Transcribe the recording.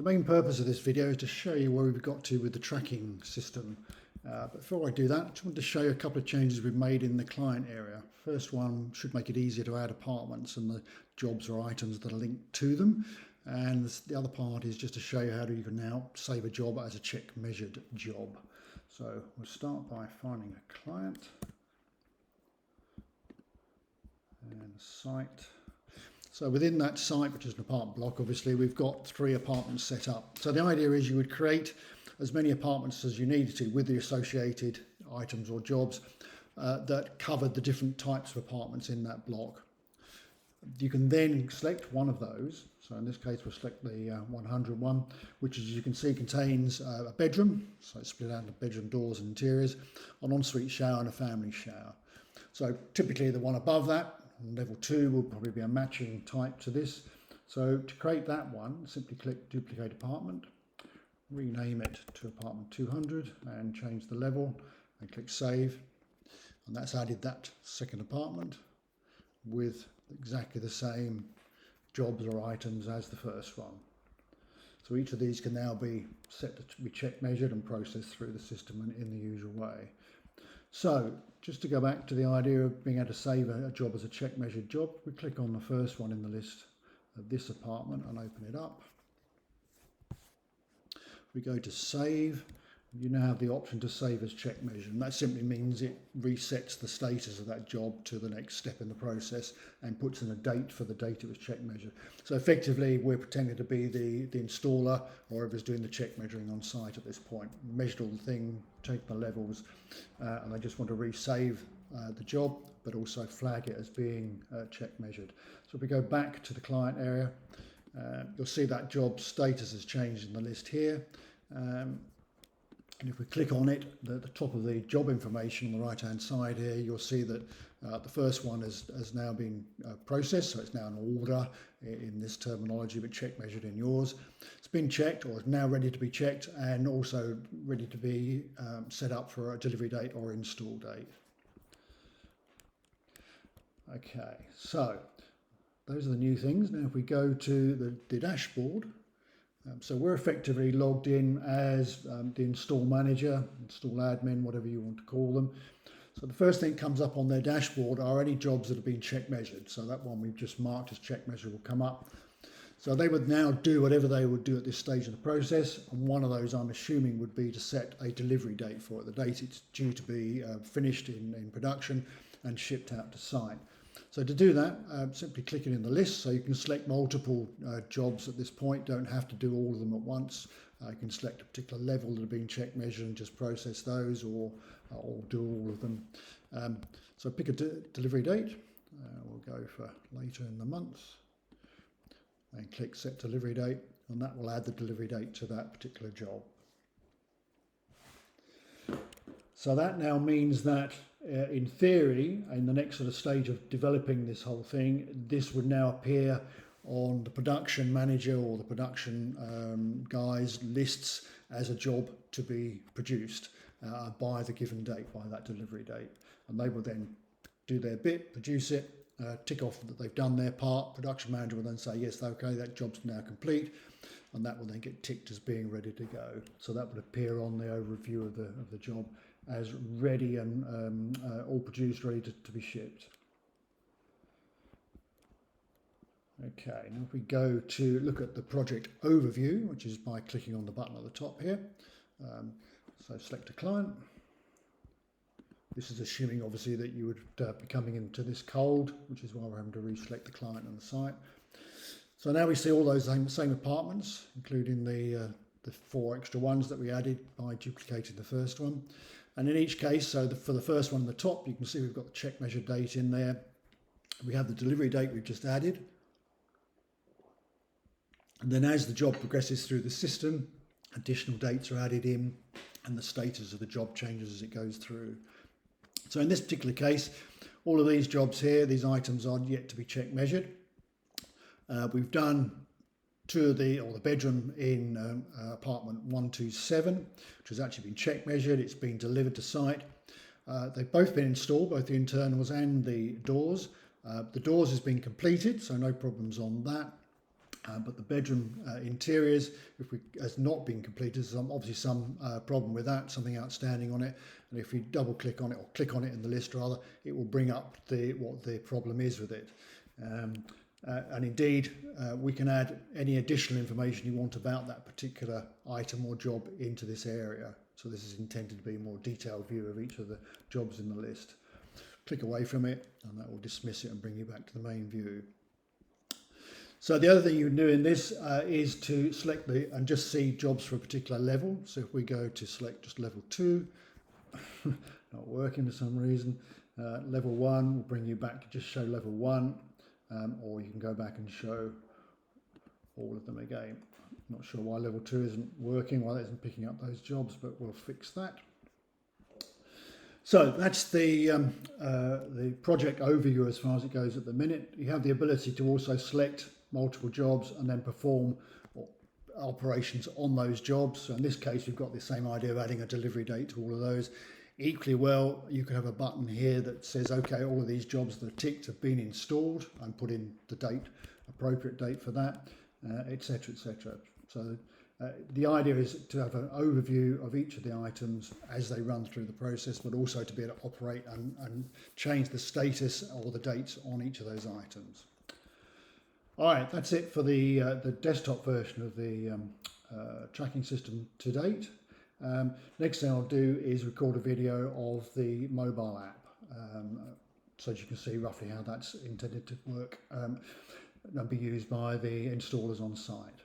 The main purpose of this video is to show you where we've got to with the tracking system. But before I do that, I just want to show you a couple of changes we've made in the client area. First one should make it easier to add apartments and the jobs or items that are linked to them. And the other part is just to show you how you can now save a job as a check measured job. So we'll start by finding a client and a site. So within that site, which is an apartment block, obviously we've got 3 apartments set up. So the idea is you would create as many apartments as you needed to with the associated items or jobs that covered the different types of apartments in that block. You can then select one of those. So in this case, we'll select the 100 one, which, as you can see, contains a bedroom. So it's split out into bedroom doors and interiors, an ensuite shower and a family shower. So typically the one above that, level 2, will probably be a matching type to this. So to create that one, simply click duplicate apartment, rename it to apartment 200 and change the level and click save. And that's added that second apartment with exactly the same jobs or items as the first one. So each of these can now be set to be check measured and processed through the system in the usual way. So just to go back to the idea of being able to save a job as a check measured job, we click on the first one in the list of this apartment and open it up. We go to save. You now have the option to save as check measured, and that simply means it resets the status of that job to the next step in the process and puts in a date for the date it was check measured. So effectively we're pretending to be the installer or whoever's doing the check measuring on site at this point. Measured all the thing, take the levels, and I just want to resave the job but also flag it as being check measured. So if we go back to the client area, you'll see that job status has changed in the list here. And if we click on it, the top of the job information on the right hand side here, you'll see that the first one has now been processed, so it's now an order in this terminology, but check measured in yours. It's been checked or is now ready to be checked and also ready to be set up for a delivery date or install date. Okay, so those are the new things. Now if we go to the dashboard, so we're effectively logged in as the install manager, install admin, whatever you want to call them. So the first thing that comes up on their dashboard are any jobs that have been check measured. So that one we've just marked as check measured will come up. So they would now do whatever they would do at this stage of the process. And one of those, I'm assuming, would be to set a delivery date for it, the date it's due to be finished in production and shipped out to site. So to do that, simply click it in the list. So you can select multiple jobs at this point, don't have to do all of them at once. You can select a particular level that have been check measured and just process those, or do all of them. So pick a delivery date. We'll go for later in the month and click set delivery date, and that will add the delivery date to that particular job. So that now means that in theory, in the next sort of stage of developing this whole thing, this would now appear on the production manager or the production guys' lists as a job to be produced by the given date, by that delivery date. And they will then do their bit, produce it, tick off that they've done their part. Production manager will then say, yes, okay, that job's now complete. And that will then get ticked as being ready to go. So that would appear on the overview of the job as ready and all produced, ready to be shipped. Okay, now if we go to look at the project overview, which is by clicking on the button at the top here. So select a client. This is assuming obviously that you would be coming into this cold, which is why we're having to reselect the client and the site. So now we see all those same apartments, including the 4 extra ones that we added by duplicating the first one. And in each case, so for the first one on the top, you can see we've got the check measure date in there. We have the delivery date we've just added. And then as the job progresses through the system, additional dates are added in and the status of the job changes as it goes through. So in this particular case, all of these jobs here, these items are yet to be check measured. We've done 2 of the bedroom in apartment 127, which has actually been check measured. It's been delivered to site. They've both been installed, both the internals and the doors. The doors has been completed, so no problems on that. But the bedroom interiors, has not been completed, there's obviously some problem with that, something outstanding on it. And if you double click on it, or click on it in the list rather, it will bring up what the problem is with it. And indeed, we can add any additional information you want about that particular item or job into this area. So this is intended to be a more detailed view of each of the jobs in the list. Click away from it and that will dismiss it and bring you back to the main view. So the other thing you can do in this is to select and just see jobs for a particular level. So if we go to select just level 2, not working for some reason, level 1 will bring you back to just show level 1, or you can go back and show all of them again. Not sure why level 2 isn't working, why it isn't picking up those jobs, but we'll fix that. So that's the project overview as far as it goes at the minute. You have the ability to also select multiple jobs and then perform operations on those jobs. So in this case, we've got the same idea of adding a delivery date to all of those. Equally well, you could have a button here that says, okay, all of these jobs that are ticked have been installed, and put in the date, appropriate date for that, etc., etc. So the idea is to have an overview of each of the items as they run through the process, but also to be able to operate and change the status or the dates on each of those items. All right, that's it for the desktop version of the tracking system to date. Next thing I'll do is record a video of the mobile app, so that you can see roughly how that's intended to work and be used by the installers on site.